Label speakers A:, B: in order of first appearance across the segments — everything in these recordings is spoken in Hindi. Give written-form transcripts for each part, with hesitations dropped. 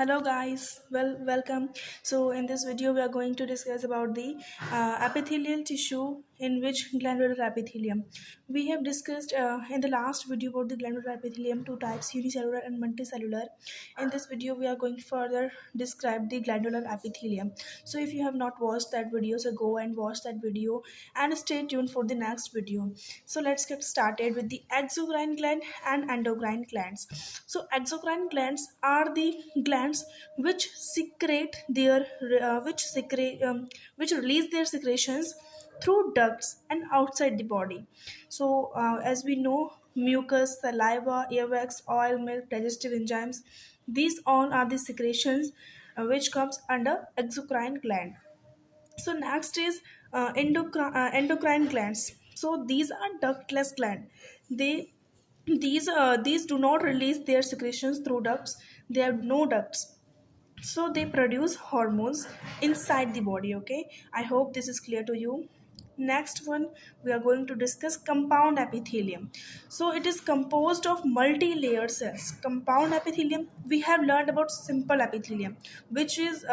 A: Hello guys, welcome. So in this video we are going to discuss about the epithelial tissue in which glandular epithelium. We have discussed in the last video about the glandular epithelium, two types, unicellular and multicellular. In this video we are going to further describe the glandular epithelium. So if you have not watched that video, so go and watch that video and stay tuned for the next video. So let's get started with the exocrine gland and endocrine glands. So exocrine glands are the glands which secrete their which release their secretions through ducts and outside the body. So as we know, mucus, saliva, earwax, oil, milk, digestive enzymes, these all are the secretions which comes under exocrine gland. So next is endocrine glands. So these are ductless gland. They these do not release their secretions through ducts. They have no ducts, so they produce hormones inside the body. Okay, I hope this is clear to you. Next one, we are going to discuss compound epithelium. So it is composed of multi-layered cells. Compound epithelium, we have learned about simple epithelium, which is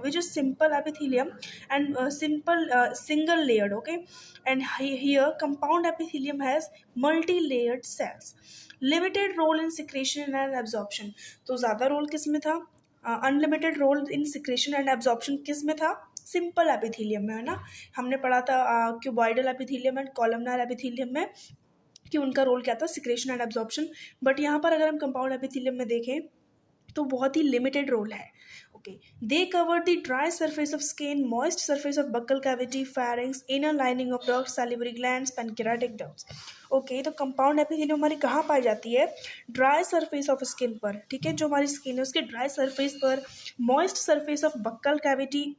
A: which is simple epithelium and simple single layered. Okay, and here compound epithelium has multi-layered cells. Limited role in secretion and absorption. तो ज़्यादा रोल किस में था? Unlimited role in secretion and absorption किस में था? सिंपल एपिथेलियम में, है ना. हमने पढ़ा था cuboidal epithelium and columnar epithelium में कि उनका रोल क्या था, सिक्रेशन एंड एब्जॉर्प्शन. बट यहाँ पर अगर हम कंपाउंड एपिथेलियम में देखें तो बहुत ही लिमिटेड रोल है. Okay, they cover the dry surface of skin, moist surface of buccal cavity, pharynx, inner lining of ducts, salivary glands, pancreatic ducts. Okay, तो कंपाउंड एपिथेलियम हमारी कहाँ पाई जाती है? ड्राई सरफेस ऑफ स्किन पर. ठीक है, जो हमारी स्किन है उसके ड्राई सरफेस पर, moist surface of buccal cavity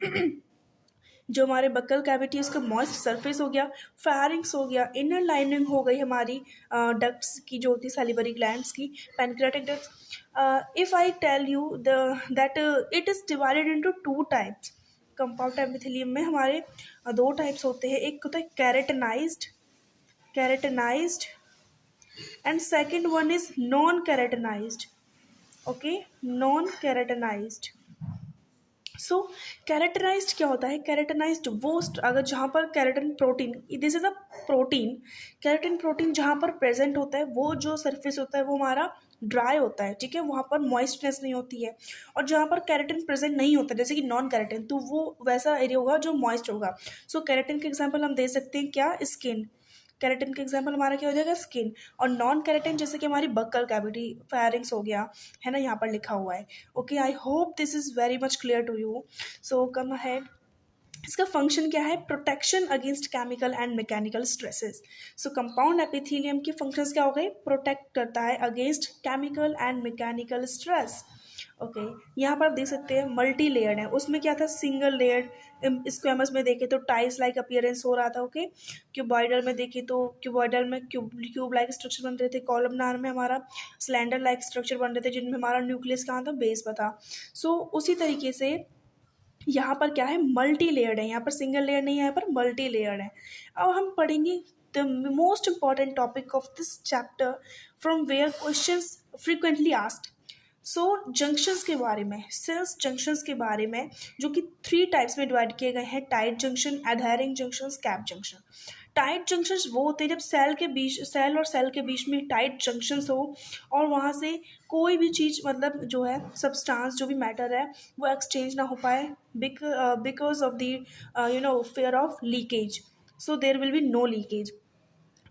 A: जो हमारे बक्कल कैविटी उसका मॉइस्ट सरफेस हो गया, फेरिंग्स हो गया, इनर लाइनिंग हो गई हमारी डक्ट्स की जो होती है सैलिवरी ग्लैंड्स की, pancreatic ducts. If I tell you that it is divided into two types. Compound epithelium में हमारे दो टाइप्स होते हैं. एक होता है keratinized and second one is non keratinized. Okay, non keratinized. So keratinized क्या होता है? कैरेटनाइज्ड वो अगर जहाँ पर keratin protein, this is a protein, keratin protein जहाँ पर प्रेजेंट होता है वो जो सरफेस होता है वो हमारा ड्राई होता है. ठीक है, वहाँ पर मॉइस्टनेस नहीं होती है. और जहाँ पर कैरेटिन प्रेजेंट नहीं होता जैसे कि नॉन कैरेटिन, तो वो वैसा एरिया होगा जो मॉइस्ट होगा. सो कैरेटिन के एग्जाम्पल हम दे सकते हैं क्या? स्किन. कैरेटिन का एग्जाम्पल हमारा क्या हो जाएगा? स्किन. और नॉन कैरेटिन जैसे कि हमारी बक्कल कैविटी, फेरिंग्स हो गया, है ना, यहाँ पर लिखा हुआ है. Okay, I hope this is very much clear to you. So come ahead. इसका फंक्शन क्या है? Protection against chemical and mechanical stresses. So compound epithelium के फंक्शंस क्या हो गए? प्रोटेक्ट करता है against chemical and mechanical stress. Okay, यहाँ पर आप देख सकते हैं मल्टी लेयर्ड है. उसमें क्या था? Single layered. स्क्वेमस में देखे तो टाइल्स लाइक अपीयरेंस हो रहा था. ओके, क्यूबॉइडल में देखे तो क्यूबॉइडल में क्यूब लाइक स्ट्रक्चर बन रहे थे. कॉलमनार में हमारा स्लैंडर लाइक स्ट्रक्चर बन रहे थे जिनमें हमारा न्यूक्लियस कहाँ था? बेस पर था. सो उसी तरीके से यहाँ पर क्या है? मल्टी लेयर्ड है. यहाँ पर सिंगल लेयर नहीं है, यहाँ पर मल्टी लेयर्ड है. अब हम पढ़ेंगे the most important topic of this chapter from where questions frequently asked. So junctions के बारे में, सेल्स जंक्शंस के बारे में, जो कि थ्री टाइप्स में डिवाइड किए गए हैं: tight junction, adhering junctions, cap junction. Tight junctions वो होते हैं जब सेल और सेल के बीच में टाइट जंक्शंस हो और वहाँ से कोई भी चीज़, मतलब जो है सब्सटेंस, जो भी मैटर है, वो एक्सचेंज ना हो पाए because of the fear of leakage. So there will be no leakage.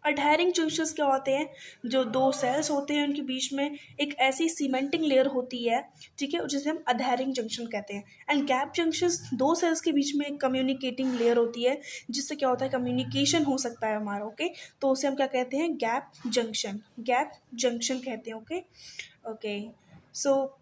A: Adhering junctions क्या होते हैं? जो दो सेल्स होते हैं उनके बीच में एक ऐसी सीमेंटिंग लेयर होती है, ठीक है, जिसे हम अडहेरिंग जंक्शन कहते हैं. एंड गैप जंक्शंस, दो सेल्स के बीच में एक कम्युनिकेटिंग लेयर होती है जिससे क्या होता है? कम्युनिकेशन हो सकता है हमारा. ओके, तो उसे हम क्या कहते हैं? Gap junction. गैप जंक्शन कहते हैं. Okay okay. So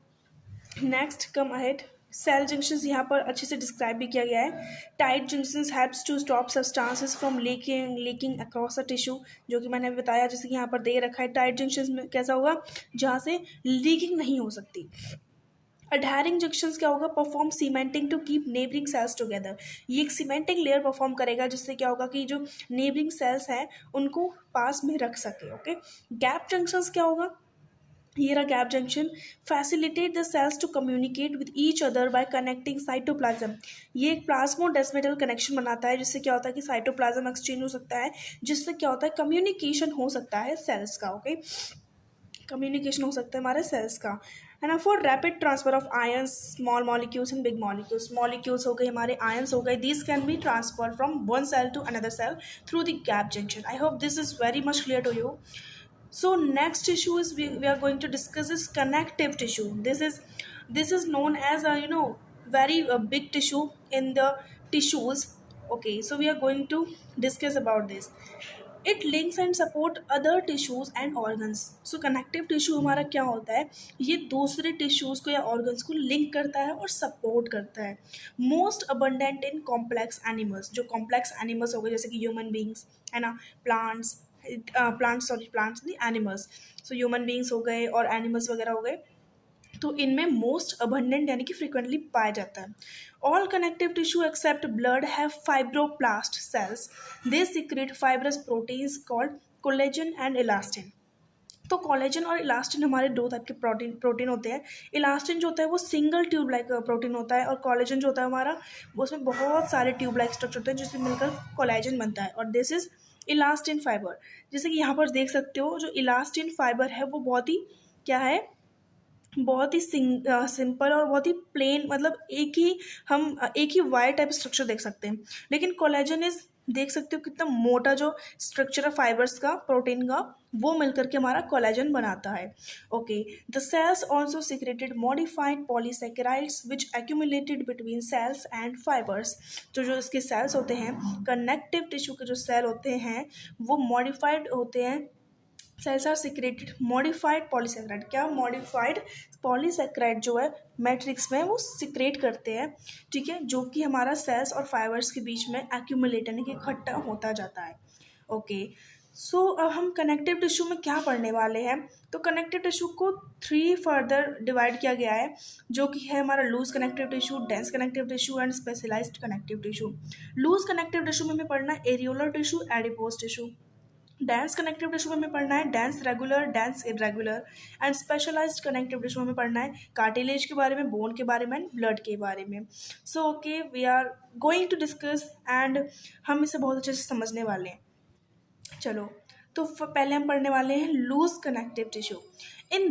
A: next come ahead. Cell junctions यहाँ पर अच्छे से डिस्क्राइब भी किया गया है. Tight junctions helps to stop substances from leaking across the tissue, जो कि मैंने बताया, जैसे कि यहाँ पर दे रखा है. टाइट जंक्शंस में कैसा होगा? जहाँ से लीकिंग नहीं हो सकती. अडहेरिंग जंक्शंस क्या होगा? Perform cementing to keep neighbouring cells together. ये एक सीमेंटिंग लेयर परफॉर्म करेगा जिससे क्या होगा कि जो नेबरिंग सेल्स हैं उनको पास में रख सके. ओके. गैप जंक्शंस क्या होगा? Here a gap junction facilitate the cells to communicate with each other by connecting cytoplasm. ये एक प्लाज्मोडेस्मेटल कनेक्शन बनाता है, जिससे क्या होता है कि साइटोप्लाज्म एक्सचेंज हो सकता है, जिससे क्या होता है कम्युनिकेशन हो सकता है सेल्स का. ओके, कम्युनिकेशन हो सकता है हमारे सेल्स का. है ना. For rapid transfer of ions, small molecules and big molecules. Molecules हो गए हमारे, आयंस हो गए, these can be transfer from one cell to another cell through the gap junction. I hope this is very much clear to you. So next issue is we are going to discuss is connective tissue. This is known as a very big tissue in the tissues. Okay, so we are going to discuss about this. It links and support other tissues and organs. So connective tissue हमारा क्या होता है, ये दूसरे tissues को या organs को link करता है और support करता है. Most abundant in complex animals. जो complex animals हो गए जैसे कि human beings, है ना, plants, प्लांट्स नहीं, एनिमल्स. सो ह्यूमन बींग्स हो गए और एनिमल्स वगैरह हो गए, तो इनमें मोस्ट अबंडेंट यानी कि फ्रिक्वेंटली पाया जाता है. All connective tissue except blood have fibroblast cells. They secrete fibrous proteins called collagen and elastin. तो कोलेजन और इलास्टिन हमारे दो टाइप के प्रोटीन होते हैं. इलास्टिन जो होता है वो सिंगल ट्यूब लाइक प्रोटीन होता है, और कोलेजन जो होता है हमारा, वो उसमें बहुत सारे ट्यूब लाइक स्ट्रक्चर होते हैं जिससे मिलकर कोलेजन बनता है, और दिस इज इलास्टिन फाइबर. जैसे कि यहाँ पर देख सकते हो, जो इलास्टिन फाइबर है वो बहुत ही क्या है, बहुत ही सिंपल और बहुत ही प्लेन, मतलब एक ही वायर टाइप स्ट्रक्चर देख सकते हैं. लेकिन कोलेजन इज, देख सकते हो कितना मोटा जो स्ट्रक्चर है फाइबर्स का, प्रोटीन का, वो मिलकर के हमारा कोलेजन बनाता है. Okay, the cells also secreted modified polysaccharides which accumulated between cells and fibres. जो जो इसके सेल्स होते हैं, कनेक्टिव टिश्यू के जो सेल होते हैं वो मॉडिफाइड होते हैं. Cells are secreted modified polysaccharide. क्या मॉडिफाइड पॉलीसेक्राइड जो है मैट्रिक्स में वो सिक्रेट करते हैं, ठीक है, जो कि हमारा सेल्स और फाइबर्स के बीच में एक्यूमुलेट यानी कि इकट्ठा होता जाता है. ओके, सो अब हम कनेक्टिव टिश्यू में क्या पढ़ने वाले हैं. तो कनेक्टिव टिश्यू को 3 फर्दर डिवाइड किया गया है, जो कि है हमारा loose connective tissue, dense connective tissue and specialised connective tissue. Loose connective tissue में हमें पढ़ना है areolar tissue, adipose tissue. Dense connective tissue में हमें पढ़ना है dense regular, dense irregular. And specialised connective tissue में हमें पढ़ना है कार्टिलेज के बारे में, बोन के बारे में एंड ब्लड के बारे में. So okay, we are going to discuss and हम इसे बहुत अच्छे से समझने वाले हैं. चलो, तो पहले हम पढ़ने वाले हैं लूज कनेक्टिव टिश्यू. इन